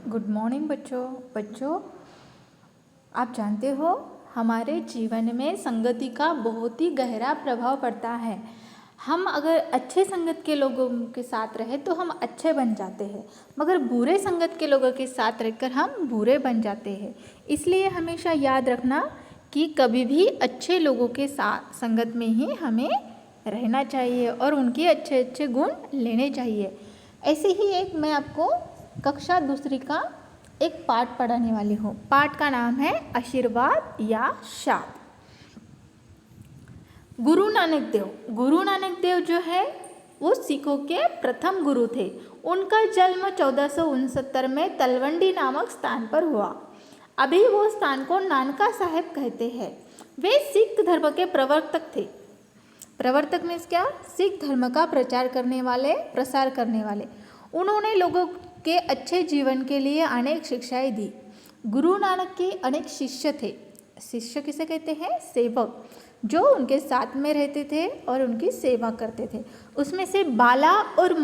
Good morning बच्चों आप जानते हो हमारे जीवन में संगति का बहुत ही गहरा प्रभाव पड़ता है। हम अगर अच्छे संगत के लोगों के साथ रहे तो हम अच्छे बन जाते हैं, मगर बुरे संगत के लोगों के साथ रहकर हम बुरे बन जाते हैं। इसलिए हमेशा याद रखना कि कभी भी अच्छे लोगों के साथ संगत में ही हमें रहना चाहिए और उनके अच्छे अच्छे गुण लेने चाहिए। ऐसे ही एक मैं आपको कक्षा दूसरी का एक पाठ पढ़ाने वाली हूँ। पाठ का नाम है आशीर्वाद या शाप। गुरु नानक देव जो है वो सिखों के प्रथम गुरु थे। उनका जन्म 1469 में तलवंडी नामक स्थान पर हुआ। अभी वो स्थान को नानका साहेब कहते हैं। वे सिख धर्म के प्रवर्तक थे। प्रवर्तक मीन्स क्या? सिख धर्म का प्रसार करने वाले। उन्होंने लोगों के अच्छे जीवन के लिए अनेक शिक्षाएं दी। गुरु नानक के अनेक शिष्य थे। शिष्य किसे कहते हैं? सेवक, जो उनके साथ में रहते थे और उनकी सेवा करते थे। उसमें से बाला और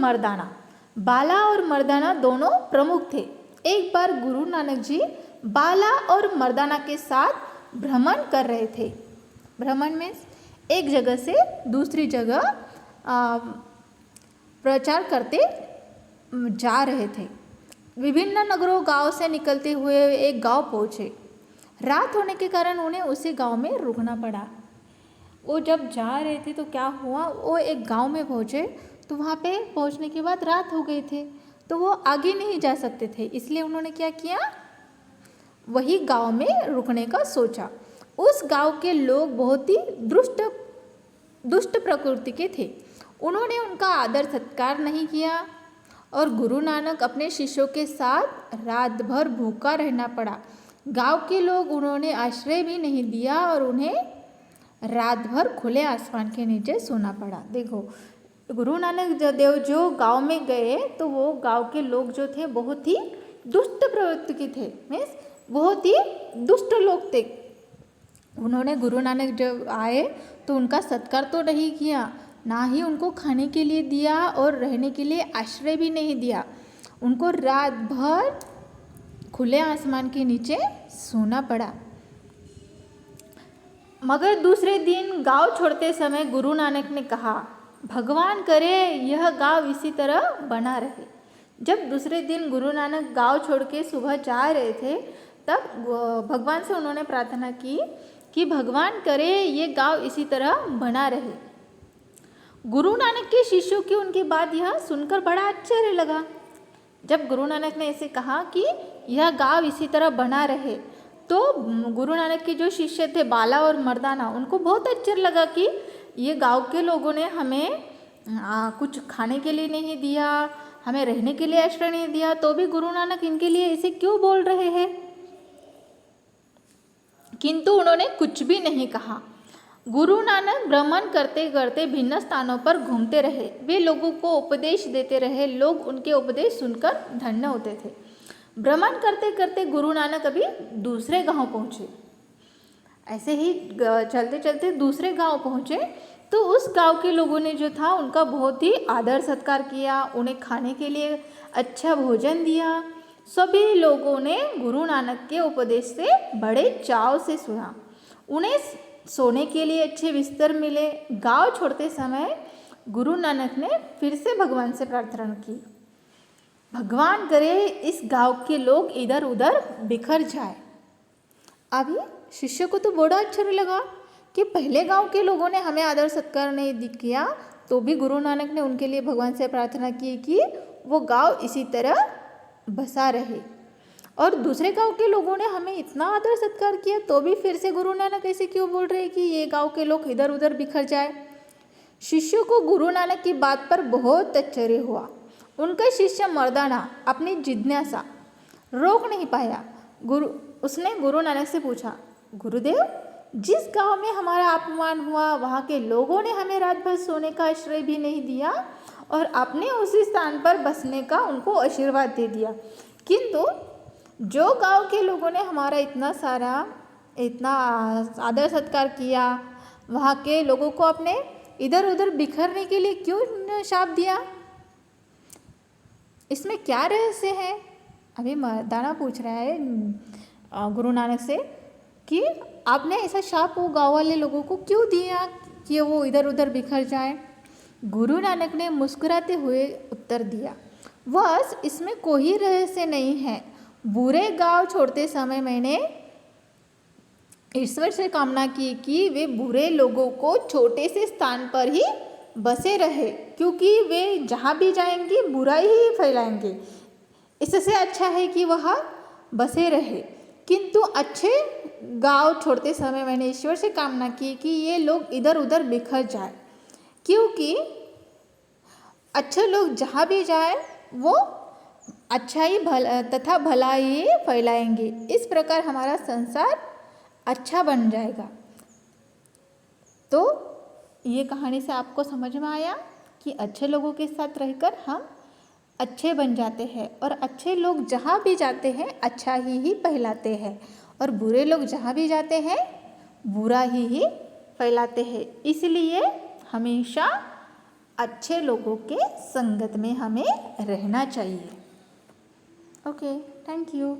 मर्दाना दोनों प्रमुख थे। एक बार गुरु नानक जी बाला और मर्दाना के साथ भ्रमण कर रहे थे। भ्रमण मीन्स एक जगह से दूसरी जगह प्रचार करते जा रहे थे। विभिन्न नगरों गांव से निकलते हुए एक गांव पहुँचे। रात होने के कारण उन्हें उसी गांव में रुकना पड़ा। वो जब जा रहे थे तो क्या हुआ, वो एक गांव में पहुँचे तो वहाँ पे पहुँचने के बाद रात हो गई थे, तो वो आगे नहीं जा सकते थे। इसलिए उन्होंने क्या किया, वही गांव में रुकने का सोचा। उस गांव के लोग बहुत ही दुष्ट प्रकृति के थे। उन्होंने उनका आदर सत्कार नहीं किया और गुरु नानक अपने शिष्यों के साथ रात भर भूखा रहना पड़ा। गांव के लोग उन्होंने आश्रय भी नहीं दिया और उन्हें रात भर खुले आसमान के नीचे सोना पड़ा। देखो, गुरु नानक देव जो गांव में गए तो वो गांव के लोग जो थे बहुत ही दुष्ट प्रवृत्ति के थे, मीन्स बहुत ही दुष्ट लोग थे। उन्होंने गुरु नानक जब आए तो उनका सत्कार तो नहीं किया, ना ही उनको खाने के लिए दिया और रहने के लिए आश्रय भी नहीं दिया। उनको रात भर खुले आसमान के नीचे सोना पड़ा। मगर दूसरे दिन गांव छोड़ते समय गुरु नानक ने कहा, भगवान करे यह गांव इसी तरह बना रहे। जब दूसरे दिन गुरु नानक गांव छोड़ के सुबह जा रहे थे तब भगवान से उन्होंने प्रार्थना की कि भगवान करे ये गांव इसी तरह बना रहे। गुरु नानक के शिष्यों की उनकी बात यह सुनकर बड़ा आश्चर्य लगा। जब गुरु नानक ने ऐसे कहा कि यह गांव इसी तरह बना रहे तो गुरु नानक के जो शिष्य थे बाला और मर्दाना, उनको बहुत आश्चर्य लगा कि ये गांव के लोगों ने हमें कुछ खाने के लिए नहीं दिया, हमें रहने के लिए आश्रय नहीं दिया, तो भी गुरु नानक इनके लिए ऐसे क्यों बोल रहे हैं। किंतु उन्होंने कुछ भी नहीं कहा। गुरु नानक भ्रमण करते करते भिन्न स्थानों पर घूमते रहे। वे लोगों को उपदेश देते रहे। लोग उनके उपदेश सुनकर धन्य होते थे। भ्रमण करते करते गुरु नानक अभी दूसरे गांव पहुँचे। ऐसे ही चलते चलते दूसरे गांव पहुँचे तो उस गांव के लोगों ने जो था उनका बहुत ही आदर सत्कार किया, उन्हें खाने के लिए अच्छा भोजन दिया। सभी लोगों ने गुरु नानक के उपदेश से बड़े चाव से सुना। उन्हें सोने के लिए अच्छे बिस्तर मिले। गांव छोड़ते समय गुरु नानक ने फिर से भगवान से प्रार्थना की, भगवान करे इस गांव के लोग इधर उधर बिखर जाए। अभी शिष्य को तो बड़ा आश्चर्य लगा कि पहले गांव के लोगों ने हमें आदर सत्कार नहीं किया, तो भी गुरु नानक ने उनके लिए भगवान से प्रार्थना की कि वो गांव इसी तरह बसा रहे, और दूसरे गांव के लोगों ने हमें इतना आदर सत्कार किया तो भी फिर से गुरु नानक ऐसे क्यों बोल रहे कि ये गांव के लोग इधर उधर बिखर जाए। शिष्यों को गुरु नानक की बात पर बहुत आश्चर्य हुआ। उनका शिष्य मर्दाना अपनी जिज्ञासा रोक नहीं पाया। उसने गुरु नानक से पूछा, गुरुदेव, जिस गांव में हमारा अपमान हुआ वहाँ के लोगों ने हमें रात भर सोने का आश्रय भी नहीं दिया और आपने उसी स्थान पर बसने का उनको आशीर्वाद दे दिया, किंतु जो गांव के लोगों ने हमारा इतना आदर सत्कार किया, वहाँ के लोगों को अपने इधर उधर बिखरने के लिए क्यों शाप दिया? इसमें क्या रहस्य है? अभी मर्दाना पूछ रहा है गुरु नानक से कि आपने ऐसा शाप वो गाँव वाले लोगों को क्यों दिया कि वो इधर उधर बिखर जाए। गुरु नानक ने मुस्कुराते हुए उत्तर दिया, बस इसमें कोई रहस्य नहीं है। बुरे गांव छोड़ते समय मैंने ईश्वर से कामना की कि वे बुरे लोगों को छोटे से स्थान पर ही बसे रहे, क्योंकि वे जहाँ भी जाएंगे बुराई ही फैलाएंगे। इससे अच्छा है कि वह बसे रहे। किंतु अच्छे गांव छोड़ते समय मैंने ईश्वर से कामना की कि ये लोग इधर उधर बिखर जाए, क्योंकि अच्छे लोग जहाँ भी जाए वो अच्छाई तथा भलाई फैलाएंगे। इस प्रकार हमारा संसार अच्छा बन जाएगा। तो ये कहानी से आपको समझ में आया कि अच्छे लोगों के साथ रहकर हम अच्छे बन जाते हैं, और अच्छे लोग जहाँ भी जाते हैं अच्छा ही फैलाते हैं, और बुरे लोग जहाँ भी जाते हैं बुरा ही फैलाते हैं। इसलिए हमेशा अच्छे लोगों के संगत में हमें रहना चाहिए। Okay, thank you.